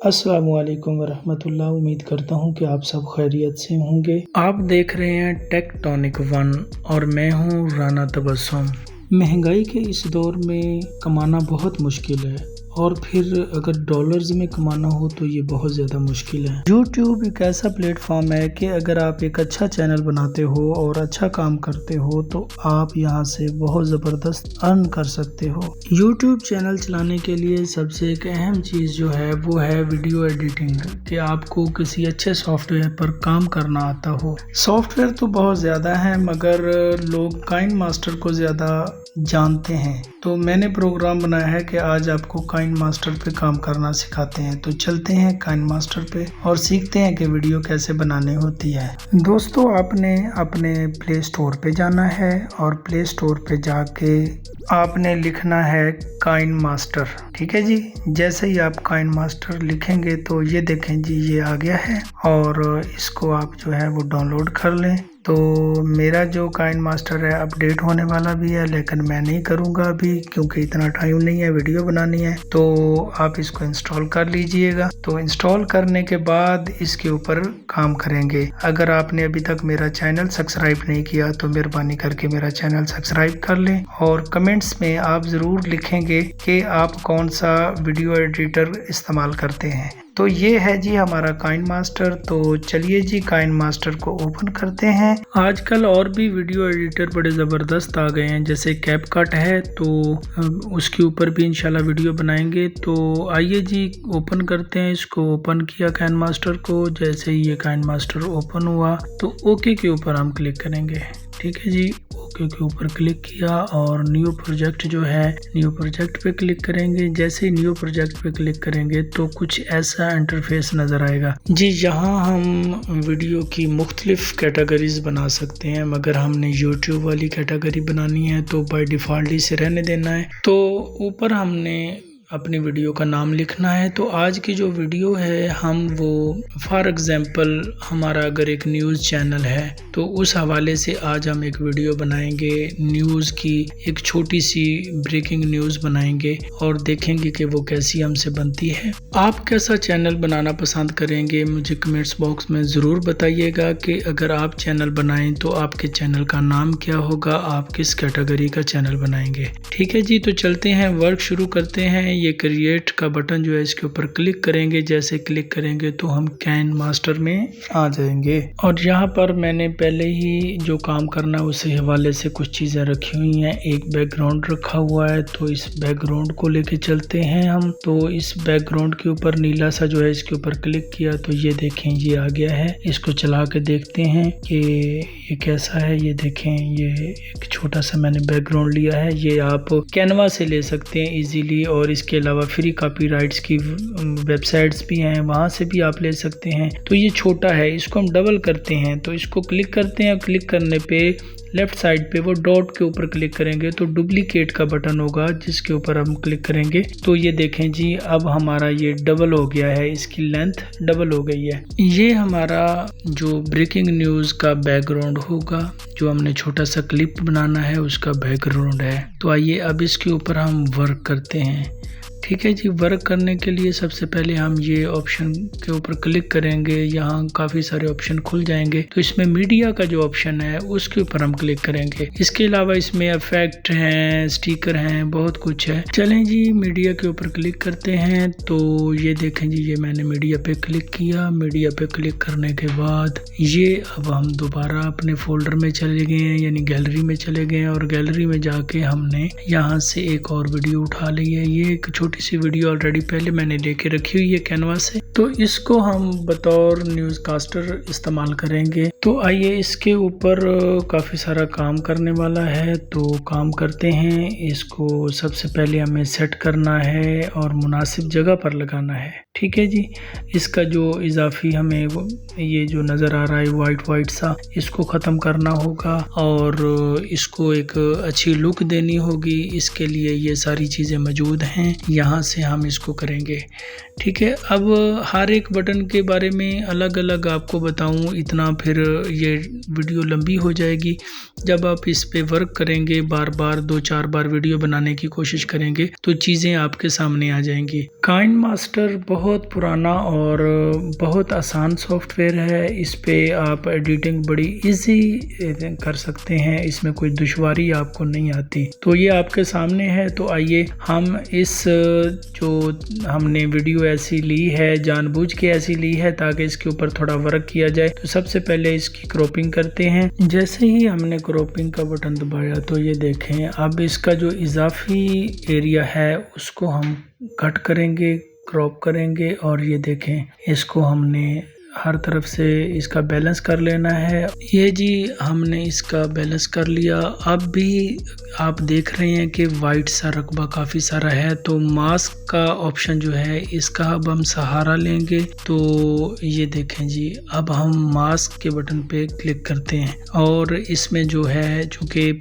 अस्सलाम वालेकुम वरहमतुल्लाह। उम्मीद करता हूँ कि आप सब खैरियत से होंगे। आप देख रहे हैं टेक्टोनिक वन और मैं हूँ राना तबस्सुम। महंगाई के इस दौर में कमाना बहुत मुश्किल है और फिर अगर डॉलर्स में कमाना हो तो ये बहुत ज़्यादा मुश्किल है। YouTube एक ऐसा प्लेटफॉर्म है कि अगर आप एक अच्छा चैनल बनाते हो और अच्छा काम करते हो तो आप यहाँ से बहुत ज़बरदस्त अर्न कर सकते हो। YouTube चैनल चलाने के लिए सबसे एक अहम चीज़ जो है वो है वीडियो एडिटिंग, कि आपको किसी अच्छे सॉफ्टवेयर पर काम करना आता हो। सॉफ्टवेयर तो बहुत ज़्यादा है मगर लोग काइन मास्टर को ज़्यादा जानते हैं, तो मैंने प्रोग्राम बनाया है कि आज आपको काइन मास्टर पे काम करना सिखाते हैं। तो चलते हैं काइन मास्टर पे और सीखते हैं कि वीडियो कैसे बनानी होती है। दोस्तों, आपने अपने प्ले स्टोर पे जाना है और प्ले स्टोर पे जाके आपने लिखना है काइन मास्टर। ठीक है जी, जैसे ही आप काइन मास्टर लिखेंगे तो ये देखें जी, ये आ गया है और इसको आप जो है वो डाउनलोड कर लें। तो मेरा जो काइन मास्टर है अपडेट होने वाला भी है, लेकिन मैं नहीं करूँगा अभी क्योंकि इतना टाइम नहीं है, वीडियो बनानी है। तो आप इसको इंस्टॉल कर लीजिएगा। तो इंस्टॉल करने के बाद इसके ऊपर काम करेंगे। अगर आपने अभी तक मेरा चैनल सब्सक्राइब नहीं किया तो मेहरबानी करके मेरा चैनल सब्सक्राइब कर लें और कमेंट्स में आप ज़रूर लिखेंगे कि आप कौन सा वीडियो एडिटर इस्तेमाल करते हैं। तो ये है जी हमारा काइन मास्टर। तो चलिए जी काइन मास्टर को ओपन करते हैं। आजकल और भी वीडियो एडिटर बड़े ज़बरदस्त आ गए हैं, जैसे कैपकट है, तो उसके ऊपर भी इंशाल्लाह वीडियो बनाएंगे। तो आइए जी ओपन करते हैं। इसको ओपन किया काइन मास्टर को। जैसे ही ये काइन मास्टर ओपन हुआ तो ओके के ऊपर हम क्लिक करेंगे। ठीक है जी, ओके के ऊपर क्लिक किया और न्यू प्रोजेक्ट जो है न्यू प्रोजेक्ट पे क्लिक करेंगे। जैसे ही न्यू प्रोजेक्ट पे क्लिक करेंगे तो कुछ ऐसा इंटरफेस नज़र आएगा जी। यहाँ हम वीडियो की मुख्तलिफ कैटेगरीज बना सकते हैं, मगर हमने YouTube वाली कैटेगरी बनानी है तो बाय डिफ़ॉल्ट इसे रहने देना है। तो ऊपर हमने अपनी वीडियो का नाम लिखना है। तो आज की जो वीडियो है हम वो फॉर एग्ज़ाम्पल हमारा अगर एक न्यूज़ चैनल है तो उस हवाले से आज हम एक वीडियो बनाएंगे। न्यूज़ की एक छोटी सी ब्रेकिंग न्यूज़ बनाएंगे और देखेंगे कि वो कैसी हमसे बनती है। आप कैसा चैनल बनाना पसंद करेंगे मुझे कमेंट्स बॉक्स में ज़रूर बताइएगा कि अगर आप चैनल बनाएं तो आपके चैनल का नाम क्या होगा, आप किस कैटेगरी का चैनल बनाएंगे। ठीक है जी, तो चलते हैं, वर्क शुरू करते हैं। ये क्रिएट का बटन जो है इसके ऊपर क्लिक करेंगे। जैसे क्लिक करेंगे तो हम काइन मास्टर में आ जाएंगे और यहाँ पर मैंने पहले ही जो काम करना है उस हवाले से कुछ चीज़ें रखी हुई हैं। एक बैकग्राउंड रखा हुआ है, तो इस बैकग्राउंड को लेके चलते हैं हम। तो इस बैकग्राउंड के ऊपर नीला सा जो है इसके ऊपर क्लिक किया तो ये देखें ये आ गया है। इसको चला के देखते हैं कि ये कैसा है। ये देखें, ये एक छोटा सा मैंने बैकग्राउंड लिया है। ये आप कैनवा से ले सकते हैं इजीली और इसके अलावा फ्री कॉपीराइट्स की वेबसाइट्स भी हैं, वहाँ से भी आप ले सकते हैं। तो ये छोटा है, इसको हम डबल करते हैं। तो इसको क्लिक करते हैं और क्लिक करने पे लेफ्ट साइड पे वो डॉट के ऊपर क्लिक करेंगे तो डुप्लीकेट का बटन होगा जिसके ऊपर हम क्लिक करेंगे। तो ये देखें जी, अब हमारा ये डबल हो गया है, इसकी लेंथ डबल हो गई है। ये हमारा जो ब्रेकिंग न्यूज़ का बैकग्राउंड होगा, जो हमने छोटा सा क्लिप बनाना है उसका बैकग्राउंड है। तो आइए अब इसके ऊपर हम वर्क करते हैं। ठीक है जी, वर्क करने के लिए सबसे पहले हम ये ऑप्शन के ऊपर क्लिक करेंगे। यहाँ काफ़ी सारे ऑप्शन खुल जाएंगे। तो इसमें मीडिया का जो ऑप्शन है उसके ऊपर हम क्लिक करेंगे। इसके अलावा इसमें इफेक्ट हैं, स्टिकर हैं, बहुत कुछ है। चलें जी, मीडिया के ऊपर क्लिक करते हैं। तो ये देखें जी, ये मैंने मीडिया पे क्लिक किया। मीडिया पे क्लिक करने के बाद ये अब हम दोबारा अपने फोल्डर में चले गए हैं, यानी गैलरी में चले गए हैं और गैलरी में जाके हमने यहाँ से एक और वीडियो उठा ली है। ये एक छोटी सी वीडियो ऑलरेडी पहले मैंने लेके रखी हुई है कैनवा से, तो इसको हम बतौर न्यूज़ कास्टर इस्तेमाल करेंगे। तो आइए, इसके ऊपर काफ़ी सारा काम करने वाला है, तो काम करते हैं। इसको सबसे पहले हमें सेट करना है और मुनासिब जगह पर लगाना है। ठीक है जी, इसका जो इजाफी हमें ये जो नज़र आ रहा है वाइट सा, इसको ख़त्म करना होगा और इसको एक अच्छी लुक देनी होगी। इसके लिए ये सारी चीज़ें मौजूद हैं, यहाँ से हम इसको करेंगे। ठीक है, अब हर एक बटन के बारे में अलग अलग आपको बताऊं, इतना फिर ये वीडियो लंबी हो जाएगी। जब आप इस पे वर्क करेंगे, बार बार 2-4 बार वीडियो बनाने की कोशिश करेंगे तो चीज़ें आपके सामने आ जाएंगी। काइन मास्टर बहुत पुराना और बहुत आसान सॉफ्टवेयर है। इस पे आप एडिटिंग बड़ी इजी कर सकते हैं, इसमें कोई दुश्वारी आपको नहीं आती। तो ये आपके सामने है। तो आइए हम इस जो हमने वीडियो ऐसी ली है, जानबूझ के ऐसी ली है ताकि इसके ऊपर थोड़ा वर्क किया जाए। तो सबसे पहले इसकी क्रॉपिंग करते हैं। जैसे ही हमने क्रॉपिंग का बटन दबाया तो ये देखें, अब इसका जो इजाफी एरिया है उसको हम कट करेंगे, क्रॉप करेंगे और ये देखें इसको हमने हर तरफ से इसका बैलेंस कर लेना है। ये जी हमने इसका बैलेंस कर लिया। अब भी आप देख रहे हैं कि वाइट सा रकबा काफ़ी सारा है, तो मास्क का ऑप्शन जो है इसका अब हम सहारा लेंगे। तो ये देखें जी, अब हम मास्क के बटन पे क्लिक करते हैं और इसमें जो है, चूँकि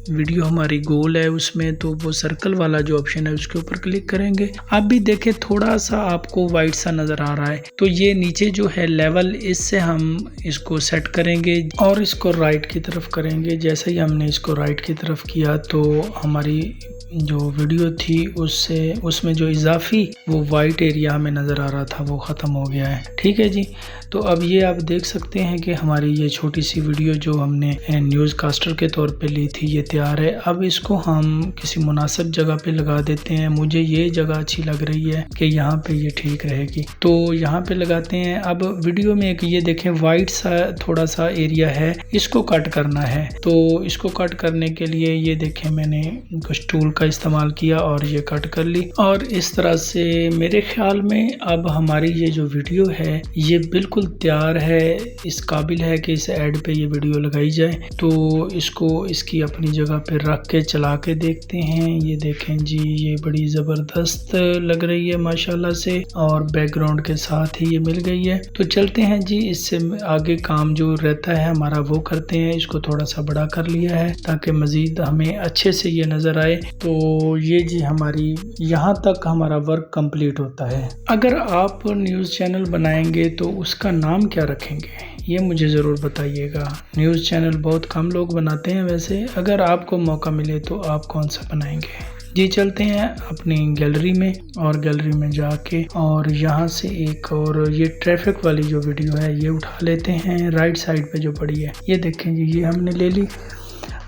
वीडियो हमारी गोल है उसमें, तो वो सर्कल वाला जो ऑप्शन है उसके ऊपर क्लिक करेंगे। आप भी देखें थोड़ा सा आपको वाइट सा नज़र आ रहा है, तो ये नीचे जो है लेवल, इससे हम इसको सेट करेंगे और इसको राइट की तरफ करेंगे। जैसे ही हमने इसको राइट की तरफ किया तो हमारी जो वीडियो थी उसमें जो इजाफी वो वाइट एरिया हमें नज़र आ रहा था वो ख़त्म हो गया है। ठीक है जी। तो अब ये आप देख सकते हैं कि हमारी ये छोटी सी वीडियो जो हमने न्यूज़ कास्टर के तौर पे ली थी ये तैयार है। अब इसको हम किसी मुनासिब जगह पे लगा देते हैं। मुझे ये जगह अच्छी लग रही है कि यहाँ पे ये ठीक रहेगी, तो यहाँ पे लगाते हैं। अब वीडियो में एक ये देखें वाइट सा थोड़ा सा एरिया है, इसको कट करना है। तो इसको कट करने के लिए ये देखें मैंने कुछ टूल का इस्तेमाल किया और ये कट कर ली। और इस तरह से मेरे ख्याल में अब हमारी ये जो वीडियो है ये बिल्कुल तैयार है, इस काबिल है कि इस ऐड पे ये वीडियो लगाई जाए। तो इसको इसकी अपनी जगह पे रख के चला के देखते हैं। ये देखें जी, ये बड़ी ज़बरदस्त लग रही है माशाल्लाह से, और बैकग्राउंड के साथ ही ये मिल गई है। तो चलते हैं जी, इससे आगे काम जो रहता है हमारा वो करते हैं। इसको थोड़ा सा बड़ा कर लिया है ताकि मज़ीद हमें अच्छे से ये नज़र आए। तो ये जी हमारी यहाँ तक हमारा वर्क कंप्लीट होता है। अगर आप न्यूज़ चैनल बनाएंगे तो उसका नाम क्या रखेंगे ये मुझे ज़रूर बताइएगा। न्यूज़ चैनल बहुत कम लोग बनाते हैं वैसे, अगर आपको मौका मिले तो आप कौन सा बनाएंगे। जी चलते हैं अपनी गैलरी में, और गैलरी में जाके और यहाँ से एक और ये ट्रैफिक वाली जो वीडियो है ये उठा लेते हैं, राइट साइड पे जो पड़ी है। ये देखें जी, ये हमने ले ली।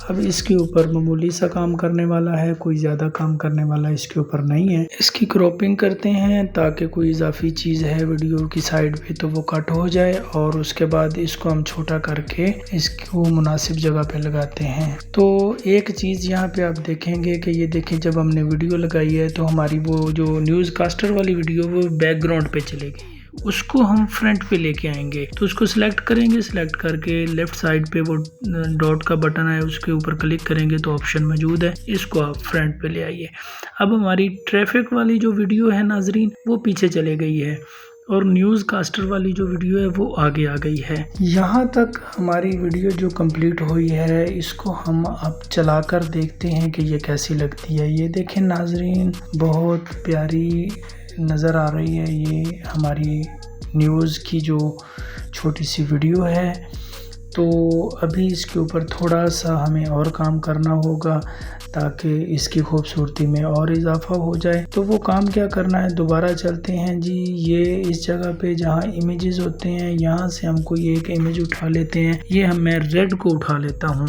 अब इसके ऊपर मामूली सा काम करने वाला है, कोई ज़्यादा काम करने वाला इसके ऊपर नहीं है। इसकी क्रॉपिंग करते हैं ताकि कोई इजाफी चीज़ है वीडियो की साइड पे तो वो कट हो जाए, और उसके बाद इसको हम छोटा करके इसको मुनासिब जगह पे लगाते हैं। तो एक चीज़ यहाँ पे आप देखेंगे कि ये देखें, जब हमने वीडियो लगाई है तो हमारी वो जो न्यूज़ कास्टर वाली वीडियो वो बैकग्राउंड पे चलेगी, उसको हम फ्रंट पे लेके आएंगे। तो उसको सिलेक्ट करेंगे, सिलेक्ट करके लेफ्ट साइड पे वो डॉट का बटन है उसके ऊपर क्लिक करेंगे तो ऑप्शन मौजूद है, इसको आप फ्रंट पे ले आइए। अब हमारी ट्रैफिक वाली जो वीडियो है नाजरीन वो पीछे चले गई है, और न्यूज़ कास्टर वाली जो वीडियो है वो आगे आ गई है। यहाँ तक हमारी वीडियो जो कंप्लीट हुई है, इसको हम अब चलाकर देखते हैं कि ये कैसी लगती है। ये देखें नाजरीन, बहुत प्यारी नज़र आ रही है ये हमारी न्यूज़ की जो छोटी सी वीडियो है। तो अभी इसके ऊपर थोड़ा सा हमें और काम करना होगा ताकि इसकी खूबसूरती में और इजाफा हो जाए। तो वो काम क्या करना है, दोबारा चलते हैं जी। ये इस जगह पे जहाँ इमेजेस होते हैं, यहाँ से हम कोई एक इमेज उठा लेते हैं। ये मैं रेड को उठा लेता हूँ,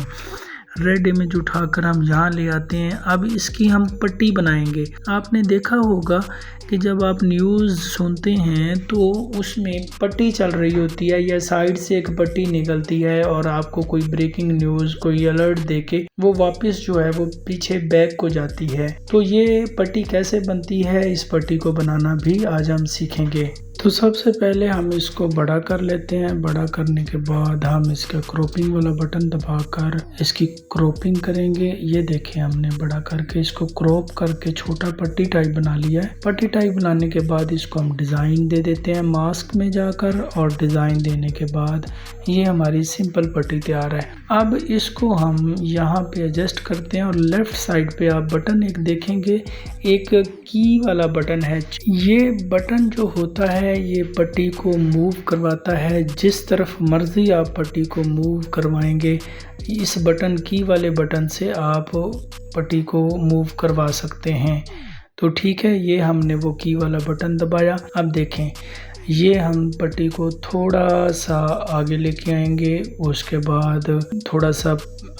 रेड इमेज उठाकर हम यहाँ ले आते हैं। अब इसकी हम पट्टी बनाएंगे। आपने देखा होगा कि जब आप न्यूज़ सुनते हैं तो उसमें पट्टी चल रही होती है या साइड से एक पट्टी निकलती है, और आपको कोई ब्रेकिंग न्यूज़, कोई अलर्ट देके वो वापस जो है वो पीछे बैक को जाती है। तो ये पट्टी कैसे बनती है, इस पट्टी को बनाना भी आज हम सीखेंगे। तो सबसे पहले हम इसको बड़ा कर लेते हैं। बड़ा करने के बाद हम इसका क्रॉपिंग वाला बटन दबाकर इसकी क्रॉपिंग करेंगे। ये देखें, हमने बड़ा करके इसको क्रॉप करके छोटा पट्टी टाइप बना लिया है। पट्टी टाइप बनाने के बाद इसको हम डिज़ाइन दे देते हैं मास्क में जाकर, और डिज़ाइन देने के बाद ये हमारी सिंपल पट्टी तैयार है। अब इसको हम यहाँ पे एडजस्ट करते हैं, और लेफ़्ट साइड पे आप बटन एक देखेंगे, एक की वाला बटन है। ये बटन जो होता है ये पट्टी को मूव करवाता है, जिस तरफ मर्जी आप पट्टी को मूव करवाएंगे इस बटन की की वाले बटन से आप पट्टी को मूव करवा सकते हैं। तो ठीक है, ये हमने वो की वाला बटन दबाया। अब देखें, ये हम पट्टी को थोड़ा सा आगे लेके आएंगे, उसके बाद थोड़ा सा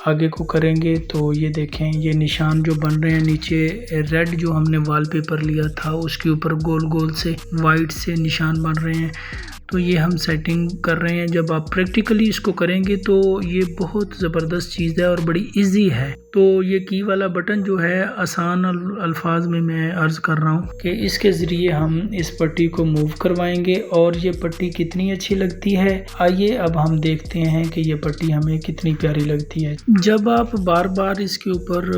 आगे को करेंगे तो ये देखें, ये निशान जो बन रहे हैं नीचे, रेड जो हमने वॉलपेपर लिया था उसके ऊपर गोल गोल से वाइट से निशान बन रहे हैं। तो ये हम सेटिंग कर रहे हैं। जब आप प्रैक्टिकली इसको करेंगे तो ये बहुत ज़बरदस्त चीज़ है और बड़ी इजी है। तो ये की वाला बटन जो है, आसान अल्फाज में मैं अर्ज़ कर रहा हूँ कि इसके ज़रिए हम इस पट्टी को मूव करवाएंगे और ये पट्टी कितनी अच्छी लगती है। आइए अब हम देखते हैं कि ये पट्टी हमें कितनी प्यारी लगती है। जब आप बार बार इसके ऊपर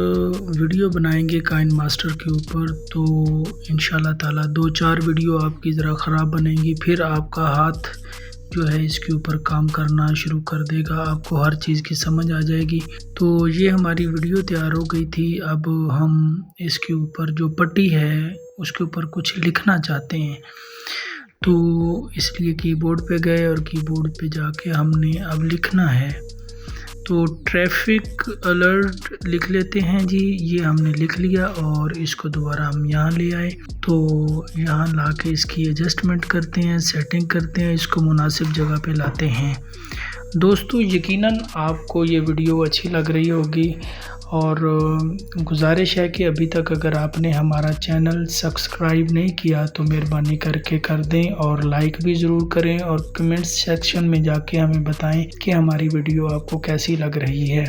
वीडियो बनाएंगे काइन मास्टर के ऊपर, तो इंशाल्लाह ताला 2-4 वीडियो आपकी ज़रा ख़राब बनेंगी, फिर आपका हाथ जो है इसके ऊपर काम करना शुरू कर देगा, आपको हर चीज़ की समझ आ जाएगी। तो ये हमारी वीडियो तैयार हो गई थी। अब हम इसके ऊपर जो पट्टी है उसके ऊपर कुछ लिखना चाहते हैं, तो इसलिए कीबोर्ड पे गए और कीबोर्ड पे जाके हमने अब लिखना है। तो ट्रैफिक अलर्ट लिख लेते हैं जी, ये हमने लिख लिया और इसको दोबारा हम यहाँ ले आए। तो यहाँ ला के इसकी एडजस्टमेंट करते हैं, सेटिंग करते हैं, इसको मुनासिब जगह पे लाते हैं। दोस्तों यकीनन आपको ये वीडियो अच्छी लग रही होगी और गुजारिश है कि अभी तक अगर आपने हमारा चैनल सब्सक्राइब नहीं किया तो मेहरबानी करके कर दें और लाइक भी ज़रूर करें और कमेंट्स सेक्शन में जाके हमें बताएं कि हमारी वीडियो आपको कैसी लग रही है।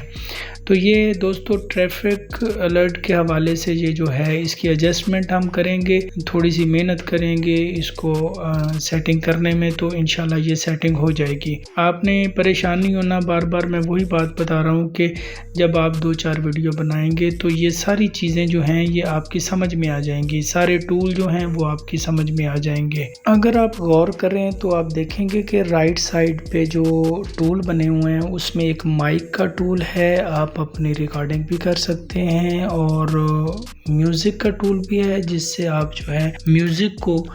तो ये दोस्तों ट्रैफिक अलर्ट के हवाले से ये जो है इसकी एडजस्टमेंट हम करेंगे, थोड़ी सी मेहनत करेंगे इसको सेटिंग करने में, तो इंशाल्लाह ये सेटिंग हो जाएगी। आपने परेशानी होना, बार बार मैं वही बात बता रहा हूँ कि जब आप 2-4 वीडियो बनाएंगे तो ये सारी चीज़ें जो हैं ये आपकी समझ में आ जाएंगी, सारे टूल जो हैं वो आपकी समझ में आ जाएंगे। अगर आप गौर करें तो आप देखेंगे कि राइट साइड पे जो टूल बने हुए हैं उसमें एक माइक का टूल है, आप अपनी रिकॉर्डिंग भी कर सकते हैं, और म्यूज़िक का टूल भी है जिससे आप जो है म्यूज़िक को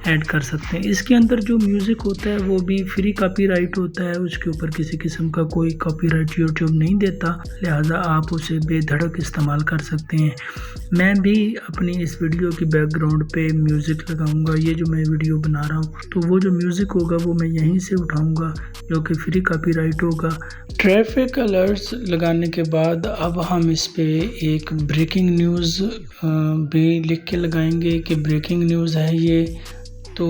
ऐड कर सकते हैं। इसके अंदर जो म्यूज़िक होता है वो भी फ्री कॉपीराइट होता है, उसके ऊपर किसी किस्म का कोई कॉपीराइट यूट्यूब नहीं देता, लिहाजा आप उसे बेधड़क इस्तेमाल कर सकते हैं। मैं भी अपनी इस वीडियो की बैकग्राउंड पे म्यूज़िक लगाऊंगा। ये जो मैं वीडियो बना रहा हूँ तो वो जो म्यूज़िक होगा वो मैं यहीं से उठाऊंगा जो कि फ्री कॉपीराइट होगा। ट्रैफिक अलर्ट्स लगाने के बाद अब हम इस पे एक ब्रेकिंग न्यूज़ भी लिख के लगाएंगे कि ब्रेकिंग न्यूज़ है ये। तो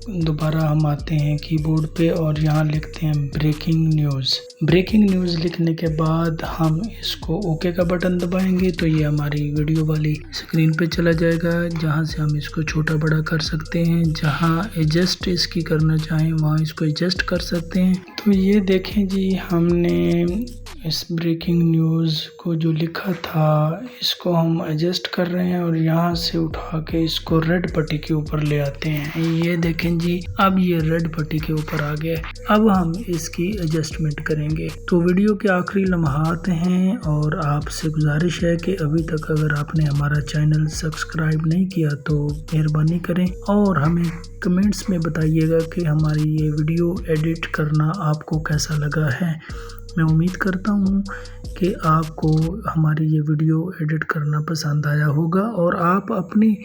दोबारा हम आते हैं कीबोर्ड पे और यहाँ लिखते हैं ब्रेकिंग न्यूज़। ब्रेकिंग न्यूज़ लिखने के बाद हम इसको ओके का बटन दबाएंगे तो ये हमारी वीडियो वाली स्क्रीन पे चला जाएगा, जहाँ से हम इसको छोटा बड़ा कर सकते हैं, जहाँ एडजस्ट इसकी करना चाहें वहाँ इसको एडजस्ट कर सकते हैं। तो ये देखें जी, हमने इस ब्रेकिंग न्यूज़ को जो लिखा था इसको हम एडजस्ट कर रहे हैं और यहाँ से उठा के इसको रेड पट्टी के ऊपर ले आते हैं। ये देखें जी, अब ये रेड पट्टी के ऊपर आ गया। अब हम इसकी एडजस्टमेंट करेंगे। तो वीडियो के आखिरी लम्हात हैं और आपसे गुजारिश है कि अभी तक अगर आपने हमारा चैनल सब्सक्राइब नहीं किया तो मेहरबानी करें और हमें कमेंट्स में बताइएगा कि हमारी ये वीडियो एडिट करना आपको कैसा लगा है। मैं उम्मीद करता हूँ कि आपको हमारी ये वीडियो एडिट करना पसंद आया होगा और आप अपनी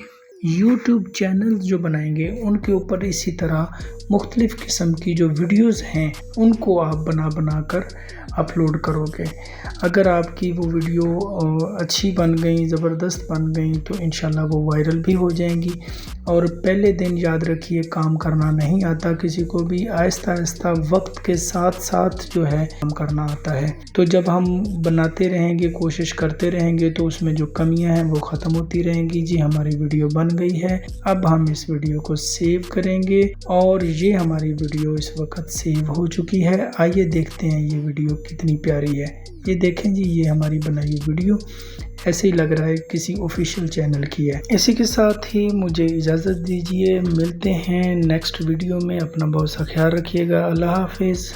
YouTube चैनल जो बनाएंगे उनके ऊपर इसी तरह मुख्तलिफ़ किस्म की जो वीडियोज़ हैं उनको आप बना कर अपलोड करोगे। अगर आपकी वो वीडियो अच्छी बन गई, ज़बरदस्त बन गई तो इंशाल्लाह वो वायरल भी हो जाएंगी। और पहले दिन याद रखिए, काम करना नहीं आता किसी को भी, आहिस्ता आहिस्ता वक्त के साथ साथ जो है काम करना आता है। तो जब हम बनाते रहेंगे, कोशिश करते रहेंगे तो उसमें जो कमियां हैं वो ख़त्म होती रहेंगी। जी हमारी वीडियो बन गई है, अब हम इस वीडियो को सेव करेंगे और ये हमारी वीडियो इस वक्त सेव हो चुकी है। आइए देखते हैं ये वीडियो कितनी प्यारी है। ये देखें जी, ये हमारी बनाई वीडियो ऐसे ही लग रहा है किसी ऑफिशियल चैनल की है। इसी के साथ ही मुझे इजाज़त दीजिए, मिलते हैं नेक्स्ट वीडियो में। अपना बहुत सा ख्याल रखिएगा। अल्लाह हाफिज़।